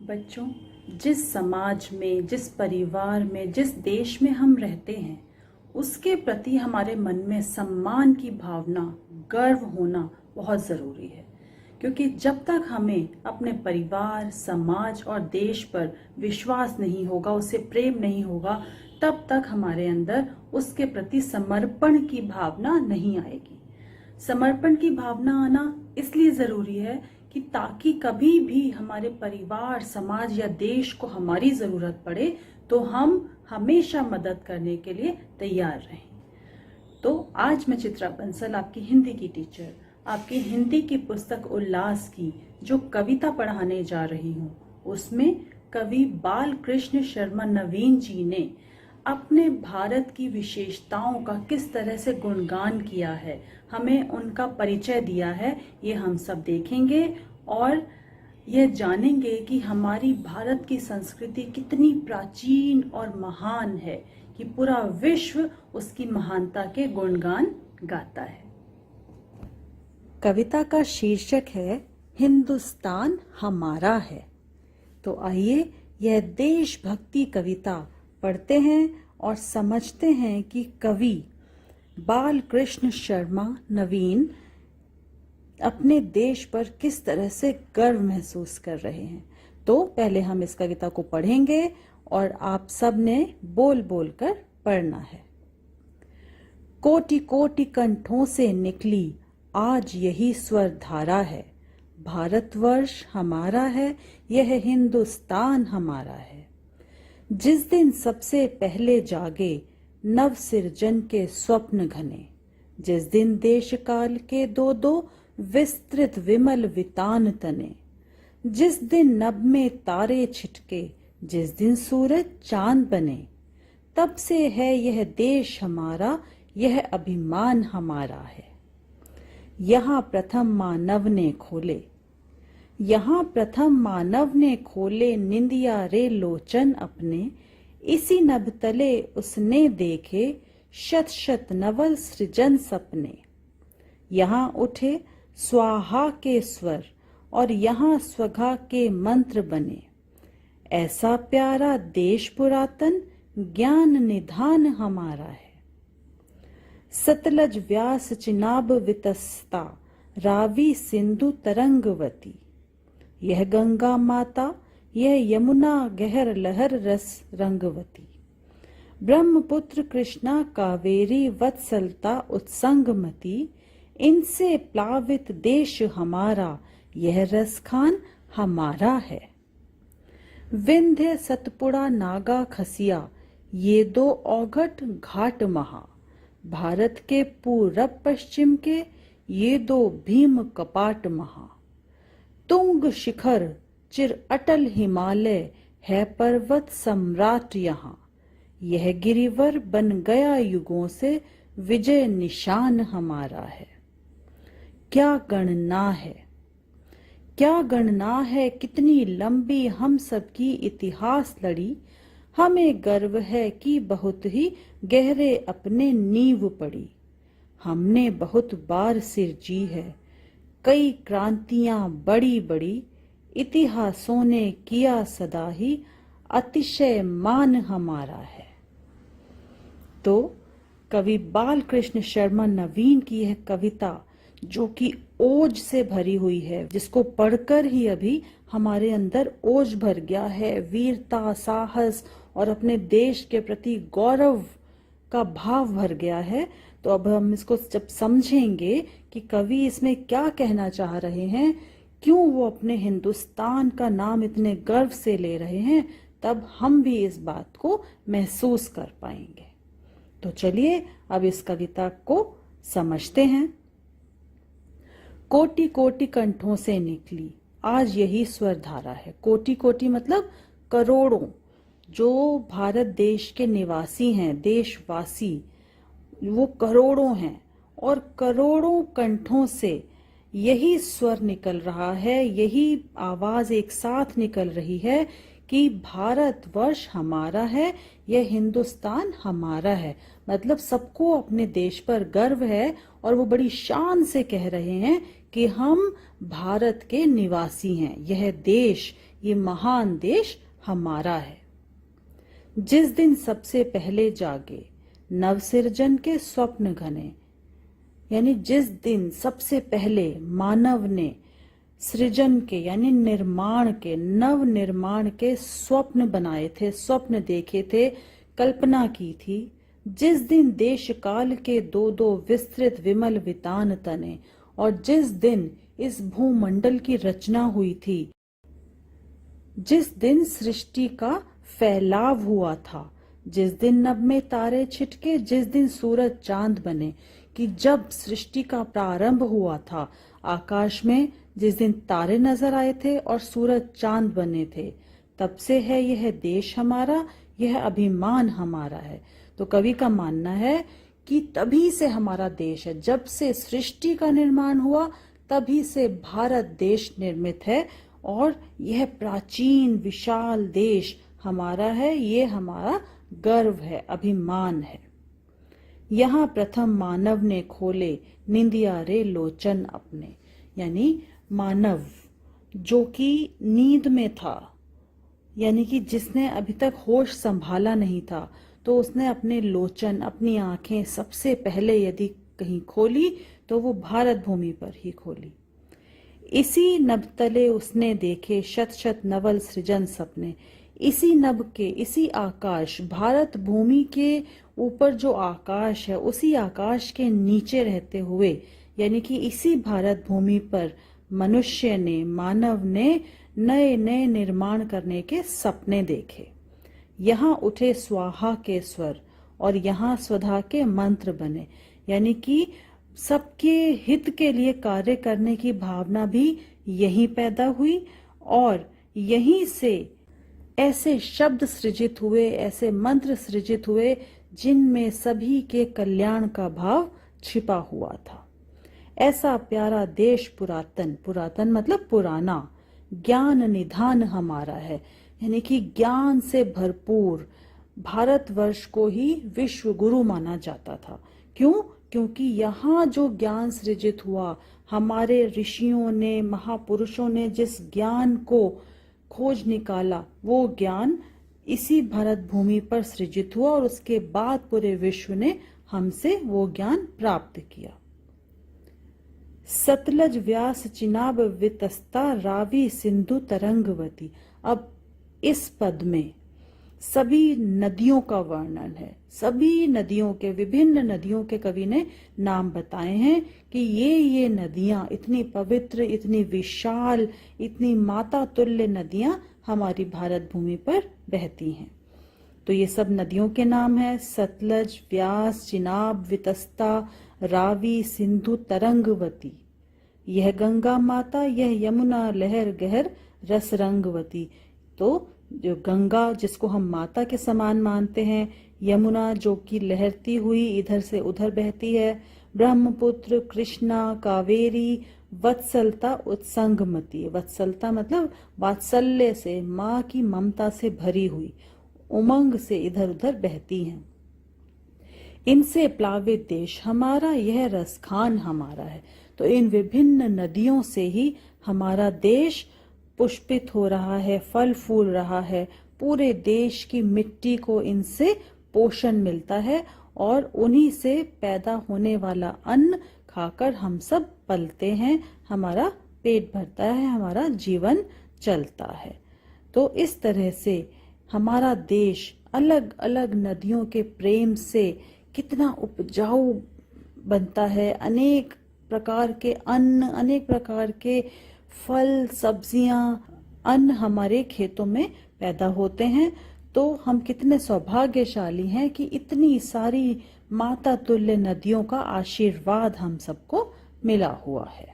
बच्चों, जिस समाज में, जिस परिवार में, जिस देश में हम रहते हैं, उसके प्रति हमारे मन में सम्मान की भावना, गर्व होना बहुत ज़रूरी है। क्योंकि जब तक हमें अपने परिवार, समाज और देश पर विश्वास नहीं होगा, उससे प्रेम नहीं होगा, तब तक हमारे अंदर उसके प्रति समर्पण की भावना नहीं आएगी। समर्पण की भावना आना इसलिए ज़रूरी है कि ताकि कभी भी हमारे परिवार, समाज या देश को हमारी ज़रूरत पड़े तो हम हमेशा मदद करने के लिए तैयार रहें। तो आज मैं चित्रा बंसल, आपकी हिंदी की टीचर, आपकी हिंदी की पुस्तक उल्लास की जो कविता पढ़ाने जा रही हूँ, उसमें कवि बाल कृष्ण शर्मा नवीन जी ने अपने भारत की विशेषताओं का किस तरह से गुणगान किया है, हमें उनका परिचय दिया है, ये हम सब देखेंगे और यह जानेंगे कि हमारी भारत की संस्कृति कितनी प्राचीन और महान है कि पूरा विश्व उसकी महानता के गुणगान गाता है। कविता का शीर्षक है हिंदुस्तान हमारा है। तो आइए यह देशभक्ति कविता पढ़ते हैं और समझते हैं कि कवि बाल कृष्ण शर्मा नवीन अपने देश पर किस तरह से गर्व महसूस कर रहे हैं। तो पहले हम इस कविता को पढ़ेंगे और आप सब ने बोल बोल कर पढ़ना है। कोटि कोटि कंठों से निकली आज यही स्वर धारा है, भारतवर्ष हमारा है, यह हिंदुस्तान हमारा है। जिस दिन सबसे पहले जागे नव सृजन के स्वप्न घने, जिस दिन देश काल के दो दो विस्तृत विमल वितान तने, जिस दिन नभ में तारे छिटके, जिस दिन सूरज चांद बने, तब से है यह देश हमारा, यह अभिमान हमारा है। यहाँ प्रथम मानव ने खोले, यहाँ प्रथम मानव ने खोले निंदिया रे लोचन अपने, इसी नभ तले उसने देखे शत शत नवल सृजन सपने। यहाँ उठे स्वाहा के स्वर और यहाँ स्वघा के मंत्र बने, ऐसा प्यारा देश पुरातन ज्ञान निधान हमारा है। सतलज व्यास चिनाब वितस्ता रावी सिंधु तरंगवती, यह गंगा माता यह यमुना गहर लहर रस रंगवती, ब्रह्मपुत्र कृष्णा कावेरी वत्सलता उत्संगमती, इनसे प्लावित देश हमारा, यह रसखान हमारा है। विंध्य सतपुड़ा नागा खसिया, ये दो औघट घाट महा, भारत के पूरब पश्चिम के ये दो भीम कपाट महा। तुंग शिखर चिर अटल हिमालय है पर्वत सम्राट यहाँ, यह गिरिवर बन गया युगों से विजय निशान हमारा है। क्या गणना है, क्या गणना है, कितनी लंबी हम सबकी इतिहास लड़ी, हमें गर्व है कि बहुत ही गहरे अपने नींव पड़ी। हमने बहुत बार सिरजी है कई क्रांतियां बड़ी बड़ी, इतिहासों ने किया सदा ही अतिशय मान हमारा है। तो कवि बाल कृष्ण शर्मा नवीन की यह कविता जो कि ओज से भरी हुई है, जिसको पढ़कर ही अभी हमारे अंदर ओज भर गया है, वीरता, साहस और अपने देश के प्रति गौरव का भाव भर गया है। तो अब हम इसको जब समझेंगे कि कवि इसमें क्या कहना चाह रहे हैं, क्यों वो अपने हिंदुस्तान का नाम इतने गर्व से ले रहे हैं, तब हम भी इस बात को महसूस कर पाएंगे। तो चलिए अब इस कविता को समझते हैं। कोटि कोटि कंठों से निकली आज यही स्वर धारा है। कोटि कोटि मतलब करोड़ों, जो भारत देश के निवासी हैं, देशवासी, वो करोड़ों हैं और करोड़ों कंठों से यही स्वर निकल रहा है, यही आवाज एक साथ निकल रही है कि भारतवर्ष हमारा है, यह हिंदुस्तान हमारा है। मतलब सबको अपने देश पर गर्व है और वो बड़ी शान से कह रहे हैं कि हम भारत के निवासी हैं, यह देश, ये महान देश हमारा है। जिस दिन सबसे पहले जागे नवसृजन के स्वप्न घने, यानी जिस दिन सबसे पहले मानव ने सृजन के यानी निर्माण के, नव निर्माण के स्वप्न बनाए थे, स्वप्न देखे थे, कल्पना की थी, जिस दिन देश काल के दो दो विस्तृत विमल वितान तने, और जिस दिन इस भूमंडल की रचना हुई थी, जिस दिन सृष्टि का फैलाव हुआ था, जिस दिन नभ में तारे छिटके, जिस दिन सूरज चांद बने, कि जब सृष्टि का प्रारंभ हुआ था, आकाश में जिस दिन तारे नजर आए थे और सूरज चांद बने थे, तब से है यह देश हमारा, यह अभिमान हमारा है। तो कवि का मानना है कि तभी से हमारा देश है, जब से सृष्टि का निर्माण हुआ तभी से भारत देश निर्मित है, और यह प्राचीन विशाल देश हमारा है, ये हमारा गर्व है, अभिमान है। यहाँ प्रथम मानव ने खोले निंदिया रे लोचन अपने, यानी मानव जो कि नींद में था, यानी कि जिसने अभी तक होश संभाला नहीं था, तो उसने अपने लोचन, अपनी आंखें सबसे पहले यदि कहीं खोली तो वो भारत भूमि पर ही खोली। इसी नभ तले उसने देखे शत शत नवल सृजन सपने, इसी नभ के, इसी आकाश, भारत भूमि के ऊपर जो आकाश है, उसी आकाश के नीचे रहते हुए, यानी कि इसी भारत भूमि पर मनुष्य ने, मानव ने नए नए निर्माण करने के सपने देखे। यहाँ उठे स्वाहा के स्वर और यहाँ स्वधा के मंत्र बने, यानी कि सबके हित के लिए कार्य करने की भावना भी यहीं पैदा हुई, और यहीं से ऐसे शब्द सृजित हुए, ऐसे मंत्र सृजित हुए जिनमें सभी के कल्याण का भाव छिपा हुआ था। ऐसा प्यारा देश पुरातन, पुरातन मतलब पुराना, ज्ञान निधान हमारा है, यानी कि ज्ञान से भरपूर भारतवर्ष को ही विश्व गुरु माना जाता था। क्यों? क्योंकि यहाँ जो ज्ञान सृजित हुआ, हमारे ऋषियों ने, महापुरुषों ने जिस ज्ञान को खोज निकाला, वो ज्ञान इसी भारत भूमि पर सृजित हुआ, और उसके बाद पूरे विश्व ने हमसे वो ज्ञान प्राप्त किया। सतलज व्यास चिनाब वितस्ता रावी सिंधु तरंगवती। अब इस पद में सभी नदियों का वर्णन है, सभी नदियों के, विभिन्न नदियों के कवि ने नाम बताए हैं कि ये नदियां इतनी पवित्र, इतनी विशाल, इतनी माता तुल्य नदियां हमारी भारत भूमि पर बहती हैं। तो ये सब नदियों के नाम है, सतलज, व्यास, चिनाब, वितस्ता, रावी, सिंधु, तरंगवती। यह गंगा माता, यह यमुना लहर गहर रस रंगवती। तो जो गंगा, जिसको हम माता के समान मानते हैं, यमुना जो कि लहरती हुई इधर से उधर बहती है, ब्रह्मपुत्र, कृष्णा, कावेरी, वत्सलता उत्संगमती। वत्सलता मतलब वात्सल्य से, माँ की ममता से भरी हुई, उमंग से इधर उधर बहती हैं। इनसे प्लावित देश हमारा, यह रसखान हमारा है। तो इन विभिन्न नदियों से ही हमारा देश पुष्पित हो रहा है, फल फूल रहा है, पूरे देश की मिट्टी को इनसे पोषण मिलता है, और उन्हीं से पैदा होने वाला अन्न खाकर हम सब पलते हैं, हमारा पेट भरता है, हमारा जीवन चलता है। तो इस तरह से हमारा देश अलग अलग नदियों के प्रेम से कितना उपजाऊ बनता है। अनेक प्रकार के अन्न, अनेक प्रकार के फल, सब्जियां, अन्न हमारे खेतों में पैदा होते हैं। तो हम कितने सौभाग्यशाली हैं कि इतनी सारी माता तुल्य नदियों का आशीर्वाद हम सबको मिला हुआ है।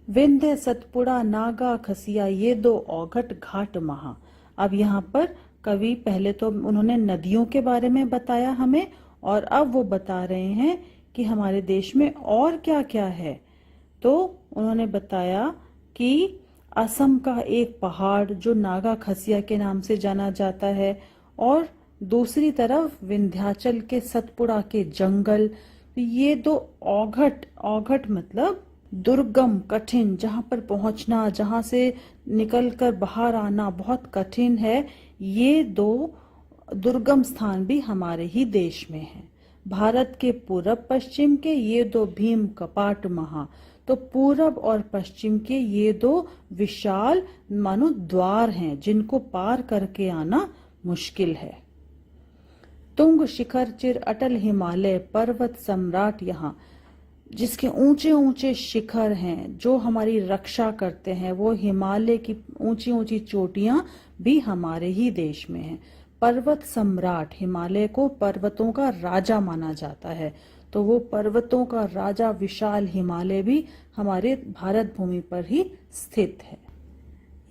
विंध्य, सतपुड़ा, नागा, खसिया, ये दो औघट घाट महा। अब यहाँ पर कवि, पहले तो उन्होंने नदियों के बारे में बताया हमें, और अब वो बता रहे हैं कि हमारे देश में और क्या क्या है। तो उन्होंने बताया कि असम का एक पहाड़ जो नागा खसिया के नाम से जाना जाता है, और दूसरी तरफ विंध्याचल के सतपुड़ा के जंगल। ये दो औघट, औघट मतलब दुर्गम, कठिन, जहाँ पर पहुंचना, जहाँ से निकलकर बाहर आना बहुत कठिन है, ये दो दुर्गम स्थान भी हमारे ही देश में हैं। भारत के पूरब पश्चिम के ये दो भीम कपाट महा, तो पूरब और पश्चिम के ये दो विशाल मानो द्वार हैं जिनको पार करके आना मुश्किल है। तुंग शिखर चिर अटल हिमालय पर्वत सम्राट यहाँ, जिसके ऊंचे ऊंचे शिखर हैं जो हमारी रक्षा करते हैं, वो हिमालय की ऊंची ऊंची चोटियां भी हमारे ही देश में हैं। पर्वत सम्राट, हिमालय को पर्वतों का राजा माना जाता है, तो वो पर्वतों का राजा विशाल हिमालय भी हमारे भारत भूमि पर ही स्थित है।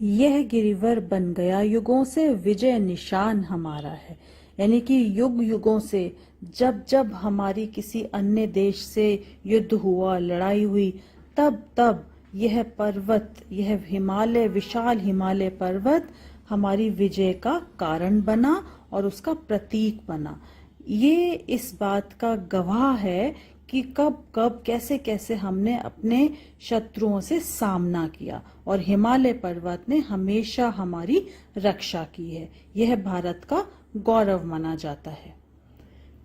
यह गिरिवर बन गया युगों से, विजय निशान हमारा है। यानी कि युग युगों से जब जब हमारी किसी अन्य देश से युद्ध हुआ, लड़ाई हुई, तब तब यह पर्वत, यह हिमालय, विशाल हिमालय पर्वत हमारी विजय का कारण बना और उसका प्रतीक बना। ये इस बात का गवाह है कि कब कब कैसे कैसे हमने अपने शत्रुओं से सामना किया और हिमालय पर्वत ने हमेशा हमारी रक्षा की है। यह भारत का गौरव माना जाता है।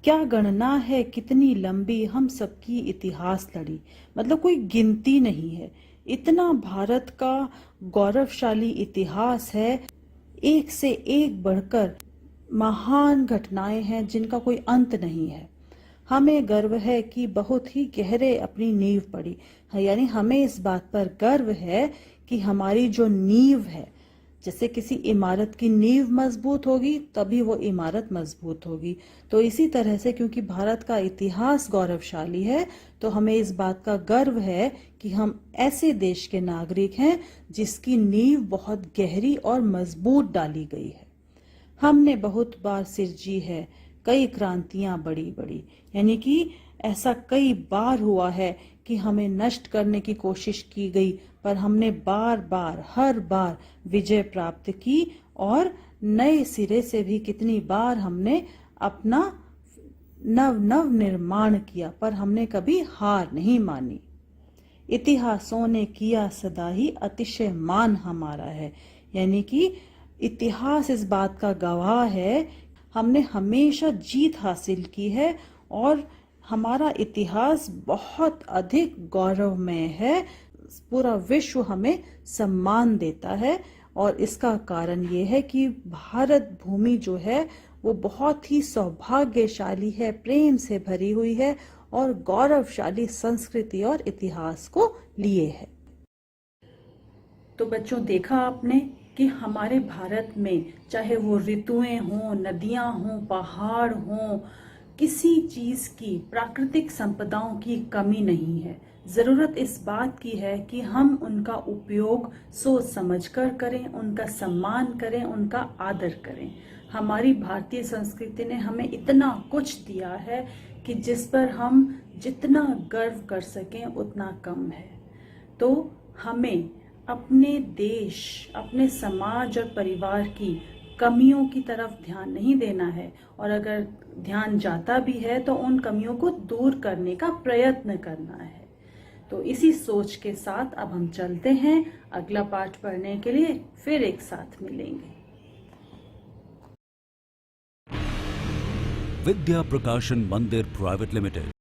क्या गणना है कितनी लंबी हम सबकी इतिहास लड़ी, मतलब कोई गिनती नहीं है। इतना भारत का गौरवशाली इतिहास है, एक से एक बढ़कर महान घटनाएं हैं जिनका कोई अंत नहीं है। हमें गर्व है कि बहुत ही गहरे अपनी नींव पड़ी है, यानी हमें इस बात पर गर्व है कि हमारी जो नींव है, जैसे किसी इमारत की नींव मजबूत होगी तभी वो इमारत मजबूत होगी, तो इसी तरह से क्योंकि भारत का इतिहास गौरवशाली है तो हमें इस बात का गर्व है कि हम ऐसे देश के नागरिक हैं जिसकी नींव बहुत गहरी और मजबूत डाली गई है। हमने बहुत बार सिरजी है कई क्रांतियां बड़ी बड़ी, यानी कि ऐसा कई बार हुआ है कि हमें नष्ट करने की कोशिश की गई, पर हमने बार बार हर बार विजय प्राप्त की और नए सिरे से भी कितनी बार हमने अपना नव निर्माण किया, पर हमने कभी हार नहीं मानी। इतिहासों ने किया सदा ही अतिशय मान हमारा है, यानी कि इतिहास इस बात का गवाह है हमने हमेशा जीत हासिल की है और हमारा इतिहास बहुत अधिक गौरवमय है। पूरा विश्व हमें सम्मान देता है और इसका कारण ये है कि भारत भूमि जो है वो बहुत ही सौभाग्यशाली है, प्रेम से भरी हुई है और गौरवशाली संस्कृति और इतिहास को लिए है। तो बच्चों, देखा आपने कि हमारे भारत में चाहे वो ऋतुएं हों, नदियां हों, पहाड़ हों, किसी चीज की, प्राकृतिक संपदाओं की कमी नहीं है। जरूरत इस बात की है कि हम उनका उपयोग सोच समझकर करें, उनका सम्मान करें, उनका आदर करें। हमारी भारतीय संस्कृति ने हमें इतना कुछ दिया है कि जिस पर हम जितना गर्व कर सकें उतना कम है। तो हमें अपने देश, अपने समाज और परिवार की कमियों की तरफ ध्यान नहीं देना है, और अगर ध्यान जाता भी है तो उन कमियों को दूर करने का प्रयत्न करना है। तो इसी सोच के साथ अब हम चलते हैं अगला पाठ पढ़ने के लिए, फिर एक साथ मिलेंगे। विद्या प्रकाशन मंदिर प्राइवेट लिमिटेड।